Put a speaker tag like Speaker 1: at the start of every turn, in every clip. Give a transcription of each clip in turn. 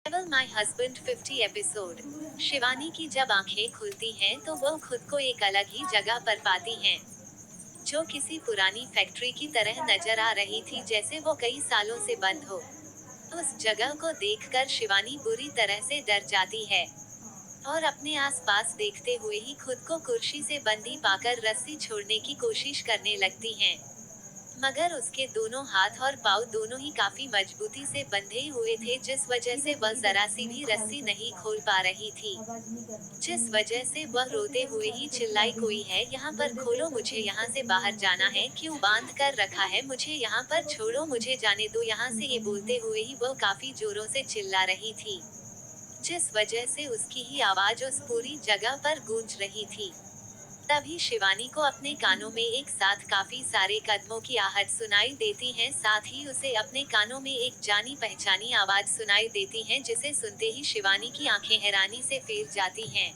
Speaker 1: Travel my husband 50 episode. Shivani की जब आंखें खुलती हैं तो वो खुद को एक अलग ही जगह पर पाती हैं, जो किसी पुरानी फैक्ट्री की तरह नजर आ रही थी, जैसे वो कई सालों से बंद हो। उस जगह को देखकर शिवानी बुरी तरह से डर जाती है और अपने आसपास देखते हुए ही खुद को कुर्सी से बंधी पाकर रस्सी छोड़ने की कोशिश करने लगती हैं। मगर उसके दोनों हाथ और पाँव दोनों ही काफी मजबूती से बंधे हुए थे, जिस वजह से वह जरा सी भी रस्सी नहीं खोल पा रही थी। जिस वजह से वह रोते हुए ही चिल्लाई, कोई है यहाँ पर, खोलो, मुझे यहाँ से बाहर जाना है, क्यों बांध कर रखा है मुझे यहाँ पर, छोड़ो, मुझे जाने दो यहाँ से। ये बोलते हुए ही वह काफी जोरों से चिल्ला रही थी, जिस वजह से उसकी ही आवाज उस पूरी जगह पर गूंज रही थी। तभी शिवानी को अपने कानों में एक साथ काफी सारे कदमों की आहट सुनाई देती है, साथ ही उसे अपने कानों में एक जानी पहचानी आवाज सुनाई देती है, जिसे सुनते ही शिवानी की आंखें हैरानी से फेर जाती हैं।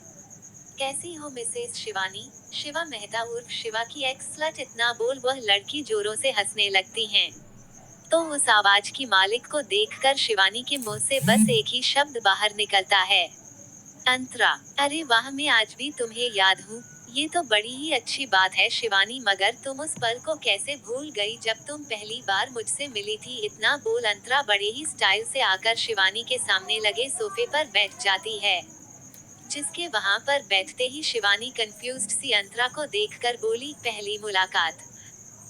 Speaker 1: कैसी हो मिसेस शिवानी? शिवा मेहता उर्फ शिवा की एक्स स्लट, इतना बोल वह लड़की जोरों से हंसने लगती है। तो उस आवाज की मालिक को देखकर शिवानी के मुंह से बस एक ही शब्द बाहर निकलता है, अंतरा। अरे वाह, मैं आज भी तुम्हें याद हूँ। ये तो बड़ी ही अच्छी बात है शिवानी, मगर तुम उस पल को कैसे भूल गई जब तुम पहली बार मुझसे मिली थी? इतना बोल अंतरा बड़े ही स्टाइल से आकर शिवानी के सामने लगे सोफे पर बैठ जाती है, जिसके वहां पर बैठते ही शिवानी कंफ्यूज्ड सी अंतरा को देखकर बोली, पहली मुलाकात।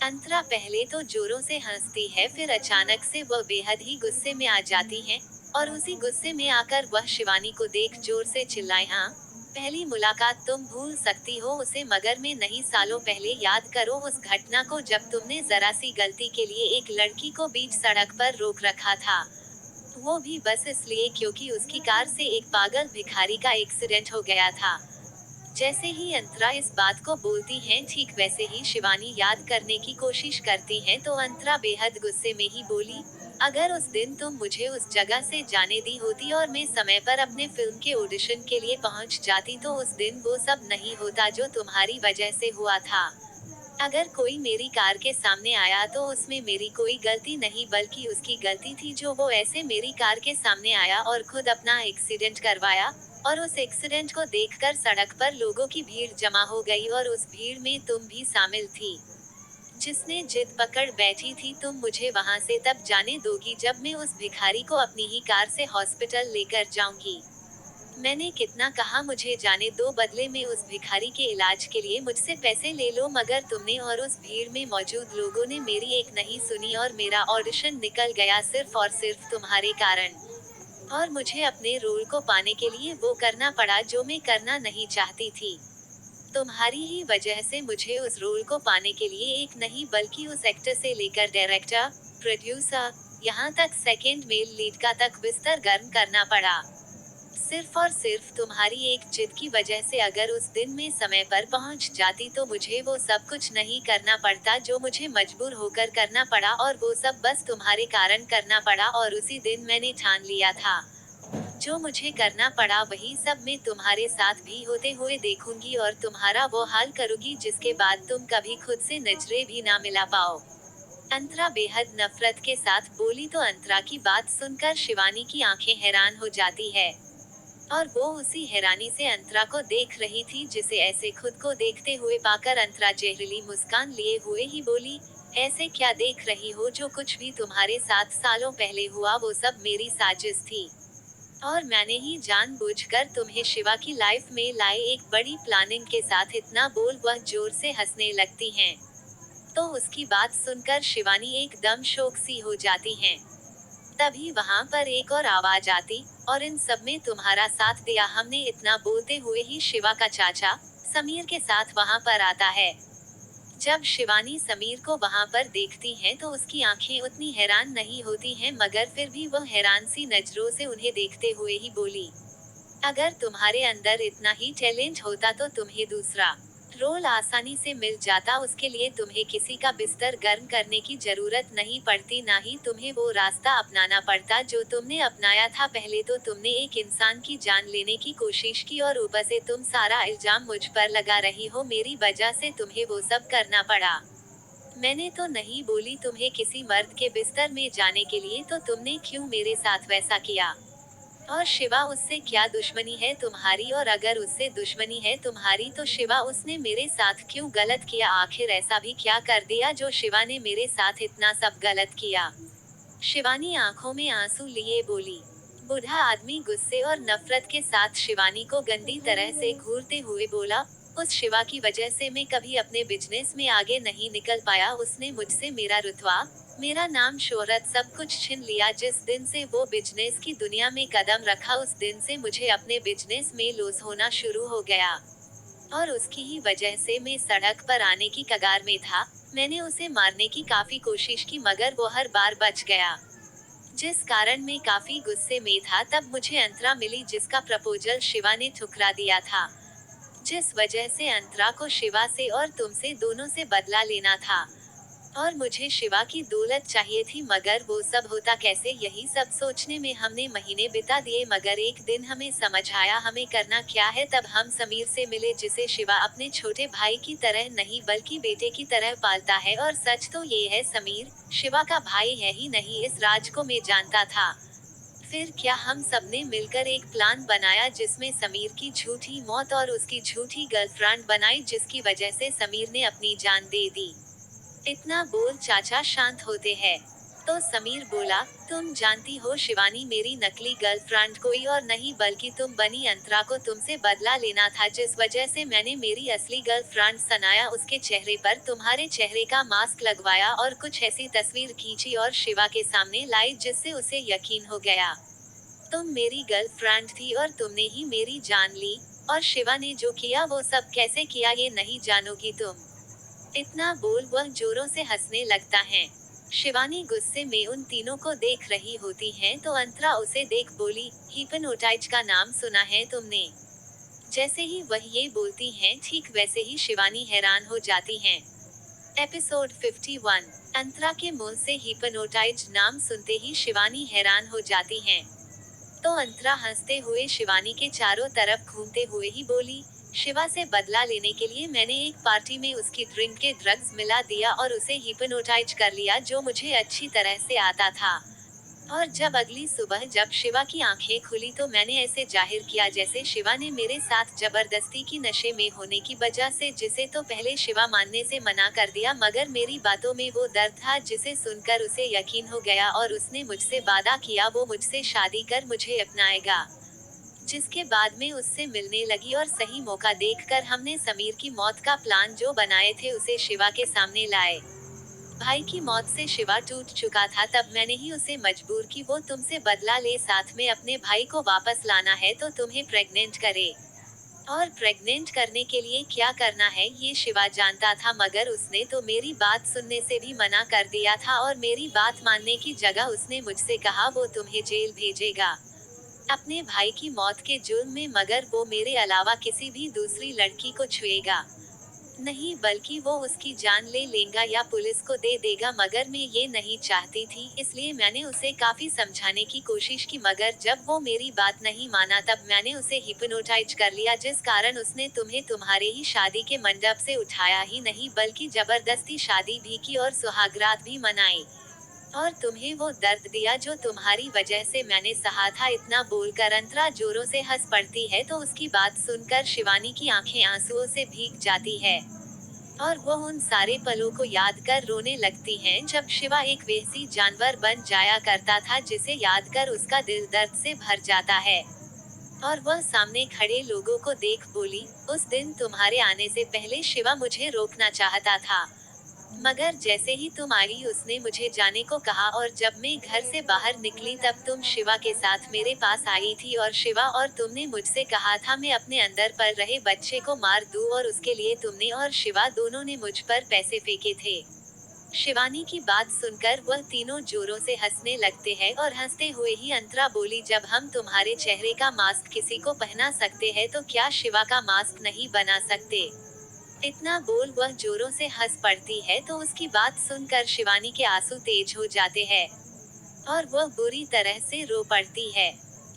Speaker 1: अंतरा पहले तो जोरों से हंसती है, फिर अचानक से वह बेहद ही गुस्से में आ जाती है, और उसी गुस्से में आकर वह शिवानी को देख जोर से चिल्लाई, हाँ, पहली मुलाकात तुम भूल सकती हो उसे, मगर मैं नहीं। सालों पहले याद करो उस घटना को, जब तुमने जरा सी गलती के लिए एक लड़की को बीच सड़क पर रोक रखा था, वो भी बस इसलिए क्योंकि उसकी कार से एक पागल भिखारी का एक्सीडेंट हो गया था। जैसे ही अंतरा इस बात को बोलती हैं, ठीक वैसे ही शिवानी याद करने की कोशिश करती हैं, तो अंतरा बेहद गुस्से में ही बोली, अगर उस दिन तुम मुझे उस जगह से जाने दी होती और मैं समय पर अपने फिल्म के ऑडिशन के लिए पहुंच जाती, तो उस दिन वो सब नहीं होता जो तुम्हारी वजह से हुआ था। अगर कोई मेरी कार के सामने आया तो उसमें मेरी कोई गलती नहीं, बल्कि उसकी गलती थी जो वो ऐसे मेरी कार के सामने आया और खुद अपना एक्सीडेंट करवाया, और उस एक्सीडेंट को देखकर सड़क पर लोगों की भीड़ जमा हो गई, और उस भीड़ में तुम भी शामिल थी, जिसने जिद पकड़ बैठी थी, तुम मुझे वहां से तब जाने दोगी जब मैं उस भिखारी को अपनी ही कार से हॉस्पिटल लेकर जाऊंगी। मैंने कितना कहा मुझे जाने दो, बदले में उस भिखारी के इलाज के लिए मुझसे पैसे ले लो, मगर तुमने और उस भीड़ में मौजूद लोगों ने मेरी एक नहीं सुनी और मेरा ऑडिशन निकल गया, सिर्फ और सिर्फ तुम्हारे कारण। और मुझे अपने रोल को पाने के लिए वो करना पड़ा जो मैं करना नहीं चाहती थी। तुम्हारी ही वजह से मुझे उस रोल को पाने के लिए एक नहीं बल्कि उस एक्टर से लेकर डायरेक्टर, प्रोड्यूसर, यहाँ तक सेकेंड मेल लीड का तक बिस्तर गर्म करना पड़ा, सिर्फ और सिर्फ तुम्हारी एक जिद की वजह से। अगर उस दिन मैं समय पर पहुंच जाती तो मुझे वो सब कुछ नहीं करना पड़ता जो मुझे मजबूर होकर करना पड़ा, और वो सब बस तुम्हारे कारण करना पड़ा, और उसी दिन मैंने ठान लिया था, जो मुझे करना पड़ा वही सब मैं तुम्हारे साथ भी होते हुए देखूंगी और तुम्हारा वो हाल करूंगी जिसके बाद तुम कभी खुद से नजरें भी ना मिला पाओ। अंतरा बेहद नफरत के साथ बोली। तो अंतरा की बात सुनकर शिवानी की आंखें हैरान हो जाती है, और वो उसी हैरानी से अंतरा को देख रही थी, जिसे ऐसे खुद को देखते हुए पाकर अंतरा जहरीली मुस्कान लिए हुए ही बोली, ऐसे क्या देख रही हो? जो कुछ भी तुम्हारे साथ सालों पहले हुआ वो सब मेरी साजिश थी, और मैंने ही जानबूझकर तुम्हें शिवा की लाइफ में लाए, एक बड़ी प्लानिंग के साथ। इतना बोल वह जोर से हंसने लगती हैं। तो उसकी बात सुनकर शिवानी एकदम शौक सी हो जाती हैं। तभी वहां पर एक और आवाज आती, और इन सब में तुम्हारा साथ दिया हमने। इतना बोलते हुए ही शिवा का चाचा समीर के साथ वहां पर आता है। जब शिवानी समीर को वहां पर देखती है तो उसकी आंखें उतनी हैरान नहीं होती हैं, मगर फिर भी वह हैरान सी नजरों से उन्हें देखते हुए ही बोली, अगर तुम्हारे अंदर इतना ही टैलेंट होता तो तुम्हें दूसरा रोल आसानी से मिल जाता, उसके लिए तुम्हें किसी का बिस्तर गर्म करने की जरूरत नहीं पड़ती, ना ही तुम्हें वो रास्ता अपनाना पड़ता जो तुमने अपनाया था। पहले तो तुमने एक इंसान की जान लेने की कोशिश की, और ऊपर से तुम सारा इल्जाम मुझ पर लगा रही हो, मेरी वजह से तुम्हें वो सब करना पड़ा। मैंने तो नहीं बोली तुम्हें किसी मर्द के बिस्तर में जाने के लिए, तो तुमने क्यों मेरे साथ वैसा किया? और शिवा, उससे क्या दुश्मनी है तुम्हारी? और अगर उससे दुश्मनी है तुम्हारी तो शिवा, उसने मेरे साथ क्यों गलत किया? आखिर ऐसा भी क्या कर दिया जो शिवा ने मेरे साथ इतना सब गलत किया? शिवानी आंखों में आंसू लिए बोली। बूढ़ा आदमी गुस्से और नफरत के साथ शिवानी को गंदी तरह से घूरते हुए बोला, उस शिवा की वजह से मैं कभी अपने बिजनेस में आगे नहीं निकल पाया। उसने मुझसे मेरा रुतबा, मेरा नाम, शोहरत, सब कुछ छीन लिया। जिस दिन से वो बिजनेस की दुनिया में कदम रखा, उस दिन से मुझे अपने बिजनेस में लॉस होना शुरू हो गया। और उसकी ही वजह से मैं सड़क पर आने की कगार में था। मैंने उसे मारने की काफी कोशिश की मगर वो हर बार बच गया। जिस कारण मैं काफी गुस्से में था, तब मुझे अंतरा मिली जिसका प्रपोजल शिवा ने ठुकरा दिया था। जिस वजह से अंतरा को शिवा से और तुमसे दोनों से बदला लेना था। और मुझे शिवा की दौलत चाहिए थी, मगर वो सब होता कैसे? यही सब सोचने में हमने महीने बिता दिए, मगर एक दिन हमें समझ आया हमें करना क्या है। तब हम समीर से मिले, जिसे शिवा अपने छोटे भाई की तरह नहीं बल्कि बेटे की तरह पालता है। और सच तो ये है, समीर शिवा का भाई है ही नहीं, इस राज को मैं जानता था। फिर क्या हम सबने मिलकर एक प्लान बनाया जिसमें समीर की झूठी मौत और उसकी झूठी गर्लफ्रेंड बनाई, जिसकी वजह से समीर ने अपनी जान दे दी। इतना बोल चाचा, शांत होते हैं। तो समीर बोला, तुम जानती हो शिवानी मेरी नकली गर्लफ्रेंड कोई और नहीं बल्कि तुम बनी। अंतरा को तुमसे बदला लेना था, जिस वजह से मैंने मेरी असली गर्लफ्रेंड सनाया उसके चेहरे पर तुम्हारे चेहरे का मास्क लगवाया और कुछ ऐसी तस्वीर खींची और शिवा के सामने लाई जिससे उसे यकीन हो गया तुम मेरी गर्लफ्रेंड थी और तुमने ही मेरी जान ली। और शिवा ने जो किया वो सब कैसे किया ये नहीं जानोगी तुम। इतना बोल वह जोरों से हंसने लगता है। शिवानी गुस्से में उन तीनों को देख रही होती है तो अंतरा उसे देख बोली, हिप्नोटाइज का नाम सुना है तुमने? जैसे ही वह ये बोलती हैं, ठीक वैसे ही शिवानी हैरान हो जाती हैं। एपिसोड 51। अंतरा के मुंह से हिप्नोटाइज नाम सुनते ही शिवानी हैरान हो जाती हैं। तो अंतरा हंसते हुए शिवानी के चारों तरफ घूमते हुए ही बोली, शिवा से बदला लेने के लिए मैंने एक पार्टी में उसकी ड्रिंक के ड्रग्स मिला दिया और उसे हिप्नोटाइज कर लिया, जो मुझे अच्छी तरह से आता था। और जब अगली सुबह जब शिवा की आंखें खुली तो मैंने ऐसे जाहिर किया जैसे शिवा ने मेरे साथ जबरदस्ती की नशे में होने की वजह से, जिसे तो पहले शिवा मानने से मना कर दिया, मगर मेरी बातों में वो दर्द था जिसे सुनकर उसे यकीन हो गया और उसने मुझसे वादा किया वो मुझसे शादी कर मुझे अपनाएगा। जिसके बाद में उससे मिलने लगी और सही मौका देखकर हमने समीर की मौत का प्लान जो बनाए थे उसे शिवा के सामने लाए। भाई की मौत से शिवा टूट चुका था, तब मैंने ही उसे मजबूर की वो तुमसे बदला ले, साथ में अपने भाई को वापस लाना है तो तुम्हें प्रेग्नेंट करे। और प्रेग्नेंट करने के लिए क्या करना है ये शिवा जानता था, मगर उसने तो मेरी बात सुनने से भी मना कर दिया था और मेरी बात मानने की जगह उसने मुझसे कहा वो तुम्हें जेल भेजेगा अपने भाई की मौत के जुर्म में, मगर वो मेरे अलावा किसी भी दूसरी लड़की को छुएगा नहीं, बल्कि वो उसकी जान ले लेगा या पुलिस को दे देगा। मगर मैं ये नहीं चाहती थी, इसलिए मैंने उसे काफी समझाने की कोशिश की, मगर जब वो मेरी बात नहीं माना तब मैंने उसे हिप्नोटाइज कर लिया, जिस कारण उसने तुम्हें तुम्हारे ही शादी के मंडप से उठाया ही नहीं बल्कि जबरदस्ती शादी भी की और सुहागरात भी मनाई। और तुम्हें वो दर्द दिया जो तुम्हारी वजह से मैंने सहा था। इतना बोलकर अंतरा जोरों से हंस पड़ती है तो उसकी बात सुनकर शिवानी की आंखें आंसुओं से भीग जाती है। और वो उन सारे पलों को याद कर रोने लगती हैं जब शिवा एक वैसी जानवर बन जाया करता था जिसे याद कर उसका दिल दर्द से भर जाता है। और वह सामने खड़े लोगों को देख बोली, उस दिन तुम्हारे आने से पहले शिवा मुझे रोकना चाहता था, मगर जैसे ही तुम आई उसने मुझे जाने को कहा और जब मैं घर से बाहर निकली तब तुम शिवा के साथ मेरे पास आई थी और शिवा और तुमने मुझसे कहा था मैं अपने अंदर पल रहे बच्चे को मार दूं, और उसके लिए तुमने और शिवा दोनों ने मुझ पर पैसे फेंके थे। शिवानी की बात सुनकर वह तीनों जोरों से हंसने लगते हैं और हंसते हुए ही अंतरा बोली, जब हम तुम्हारे चेहरे का मास्क किसी को पहना सकते हैं तो क्या शिवा का मास्क नहीं बना सकते? इतना बोल वह जोरों से हंस पड़ती है तो उसकी बात सुनकर शिवानी के आंसू तेज हो जाते हैं और वह बुरी तरह से रो पड़ती है।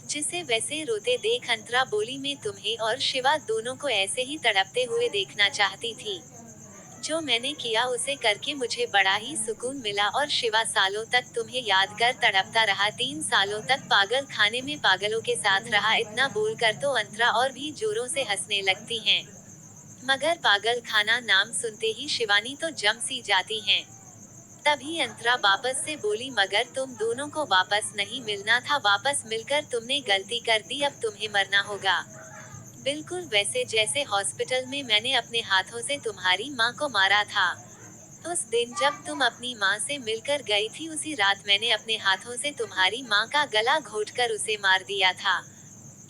Speaker 1: जिसे वैसे रोते देख अंतरा बोली, मैं तुम्हें और शिवा दोनों को ऐसे ही तड़पते हुए देखना चाहती थी। जो मैंने किया उसे करके मुझे बड़ा ही सुकून मिला और शिवा सालों तक तुम्हें याद कर तड़पता रहा। 3 सालों तक पागल खाने में पागलों के साथ रहा। इतना बोलकर तो अंतरा और भी जोरों से हंसने लगती हैं। मगर पागल खाना नाम सुनते ही शिवानी तो जम सी जाती हैं। तभी अंतरा वापस से बोली, मगर तुम दोनों को वापस नहीं मिलना था। वापस मिलकर तुमने गलती कर दी, अब तुम्हें मरना होगा। बिल्कुल वैसे जैसे हॉस्पिटल में मैंने अपने हाथों से तुम्हारी माँ को मारा था। उस दिन जब तुम अपनी माँ से मिलकर गई थी, उसी रात मैंने अपने हाथों से तुम्हारी माँ का गला घोंटकर उसे मार दिया था।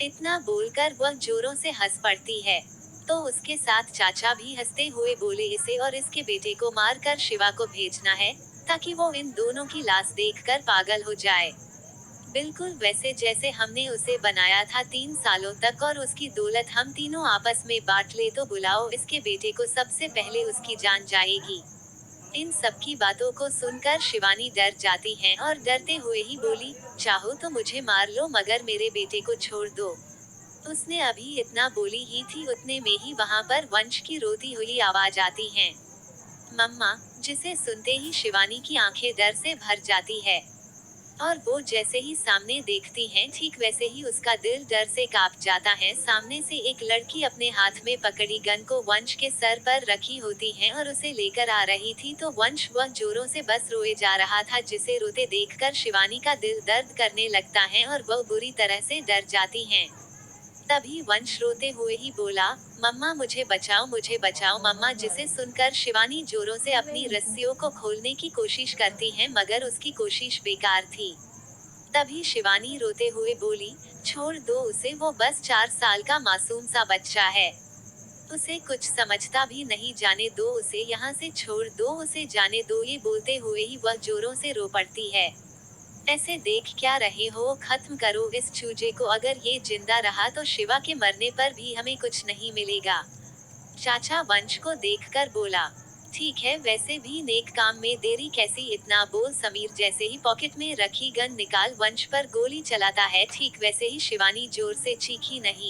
Speaker 1: इतना बोलकर वह जोरों से हंस पड़ती है। तो उसके साथ चाचा भी हंसते हुए बोले, इसे और इसके बेटे को मार कर शिवा को भेजना है, ताकि वो इन दोनों की लाश देखकर पागल हो जाए। बिल्कुल वैसे जैसे हमने उसे बनाया था 3 सालों तक, और उसकी दौलत हम तीनों आपस में बांट ले। तो बुलाओ इसके बेटे को, सबसे पहले उसकी जान जाएगी। इन सब की बातों को सुनकर शिवानी डर जाती हैं और डरते हुए ही बोली, चाहो तो मुझे मार लो, मगर मेरे बेटे को छोड़ दो। उसने अभी इतना बोली ही थी, उतने में ही वहाँ पर वंश की रोती हुई आवाज आती है, मम्मा, जिसे सुनते ही शिवानी की आंखें डर से भर जाती है। और वो जैसे ही सामने देखती हैं, ठीक वैसे ही उसका दिल डर से कांप जाता है। सामने से एक लड़की अपने हाथ में पकड़ी गन को वंश के सर पर रखी होती है और उसे लेकर आ रही थी। तो वंश वह जोरों से बस रोए जा रहा था, जिसे रोते देखकर शिवानी का दिल दर्द करने लगता है और वह बुरी तरह से डर जाती हैं। तभी वंश रोते हुए ही बोला, मम्मा मुझे बचाओ मम्मा। जिसे सुनकर शिवानी जोरों से अपनी रस्सियों को खोलने की कोशिश करती है, मगर उसकी कोशिश बेकार थी। तभी शिवानी रोते हुए बोली, छोड़ दो उसे, वो बस 4 साल का मासूम सा बच्चा है। उसे कुछ समझता भी नहीं, जाने दो उसे, यहाँ से छोड़ दो उसे, जाने दो। ये बोलते हुए ही वह जोरों से रो पड़ती है। ऐसे देख क्या रहे हो, खत्म करो इस चूजे को। अगर ये जिंदा रहा तो शिवा के मरने पर भी हमें कुछ नहीं मिलेगा। चाचा वंश को देखकर बोला, ठीक है, वैसे भी नेक काम में देरी कैसी। इतना बोल समीर जैसे ही पॉकेट में रखी गन निकाल वंश पर गोली चलाता है। ठीक वैसे ही शिवानी जोर से चीखी, नहीं।